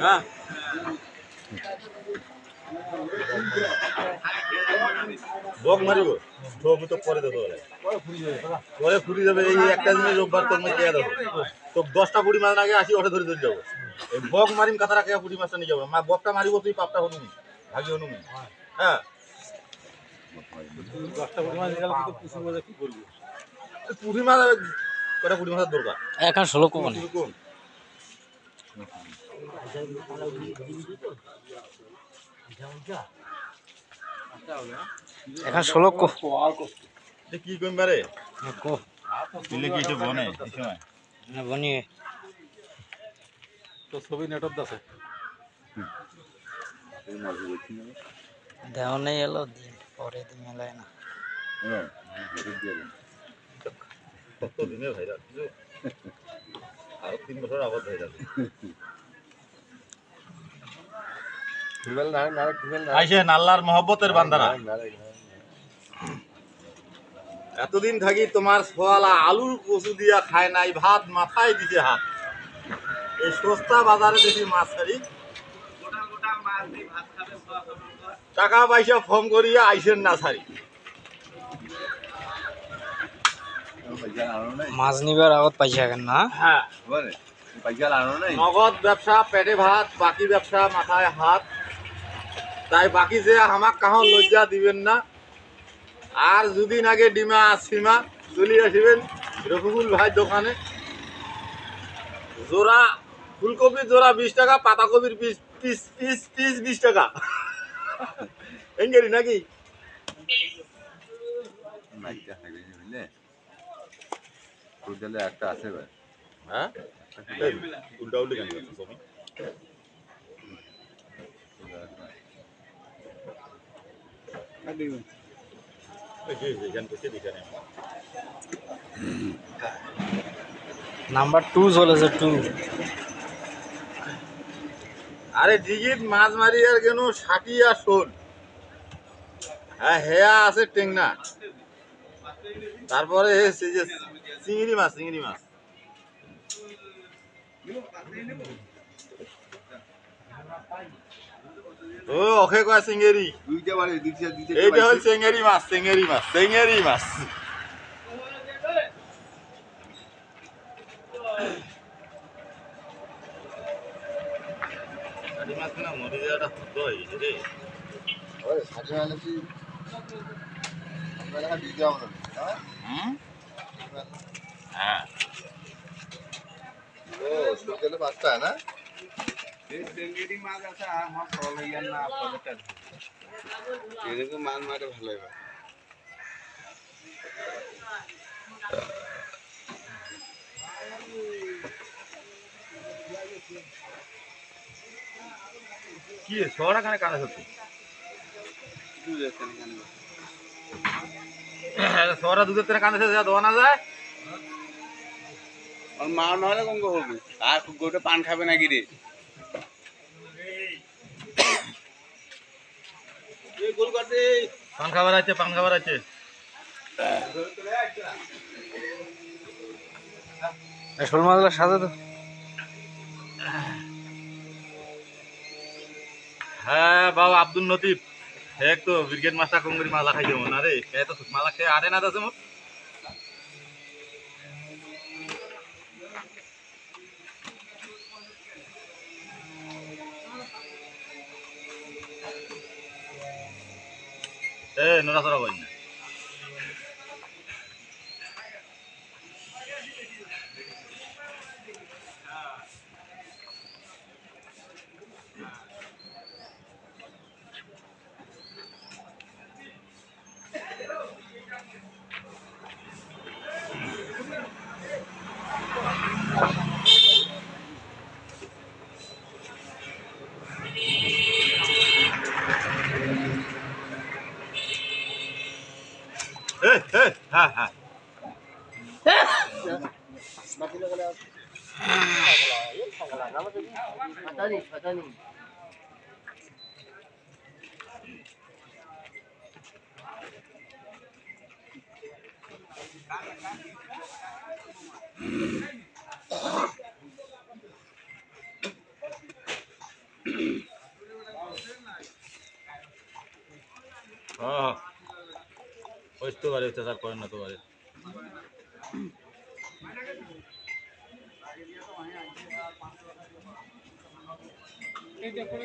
হ্যাঁ বক মারিব ঠোক তো পরে দেবো পরে ফুরি যাবে এই একটা দিনে রোববার তোর মধ্যে দেবো তো 10টা পুরি মাছ আগে আসি অটো ধরে ধরে যাবো এই বক মারিম কাতা রাখে পুরি মাছটা নিয়ে যাবো মা বকটা মারিব তুই পাপটা হনুমি ভাগি হনুমি হ্যাঁ 10টা পুরি মাছ গেলে তো পুষি মজা কি করবি পুরি মাছ কটা পুরি মাছের দরকার এখন 16 কোন এখন 16 কো কি কইম বারে কো দিলে কি এটা বনে এই সময় না বনি তো ছবি নেটত আছে দেও নাই এলো দিন পরে দিন মেলায় না কত দিনে ভাইরাল আর 3 বছর আবার ভাইরাল আইসেন আল্লাহর মহব্বতের বান্দারা এতদিন থাকি তোমার সোয়ালা আলুর কচু দিয়া খায় নাই ভাত মাথায় দিতে হাত এই সস্তা বাজারে দেখি মাছ ছাড়ি টাকা পয়সা ফর্ম করিয়া আইসেন না ছাড়ি মাছ নিবার আগত পাইছা কেন না হ্যাঁ নগদ ব্যবসা পেটে ভাত বাকি ব্যবসা মাথায় হাত তাই বাকি যে আমাক কাহন লজ্জা দিবেন না আর দুদিন আগে ডিমা সীমা চলে আসবেন রফিকুল ভাই দোকানে জোড়া ফুলকপির জোড়া 20 টাকা পাতাকপির পিস পিস পিস পিস 20 টাকা এঙ্গেরি নাকি একটা আছে হ্যাঁ উল্টা উল্টি কেন করছো তুমি নাম্বার 2 চলেছে 2 আরে ডিগিট মাছ মারি আর কেন 60 আর 16 হ্যাঁ হেয়া আছে টেংনা তারপরে এই যে চিংড়ি মাছ ও ওকে কয় চিংড়ি এইটা হল চিংড়ি মাছ না মরে যাওয়াটা হতো হয়ে গেছে রে হ্যাঁ পাঁচটা না এরকম মান মারে ভালো এবার কি শহরা কানে কানে সত্যি শহরা দুধের তেনে কানে যা দোয়া না যায় মা নহলে কম হবে আর গোটা পান খাবে নাকি রে পান খাবার আছে শোল মাছগুলো সাজা তো হ্যাঁ বাবা আব্দুল লতিফ এক তো ব্রিগেড মাস্টার কঙ্গরি মালা খাই যাবো না রে তো মালা খেয়ে আরে না দাসে মোর নড়াচড়া করি না হ্যাঁ হ্যাঁ হ্যাঁ ওই তো পারে অত্যাচার করেন না তো পারে এই দেখো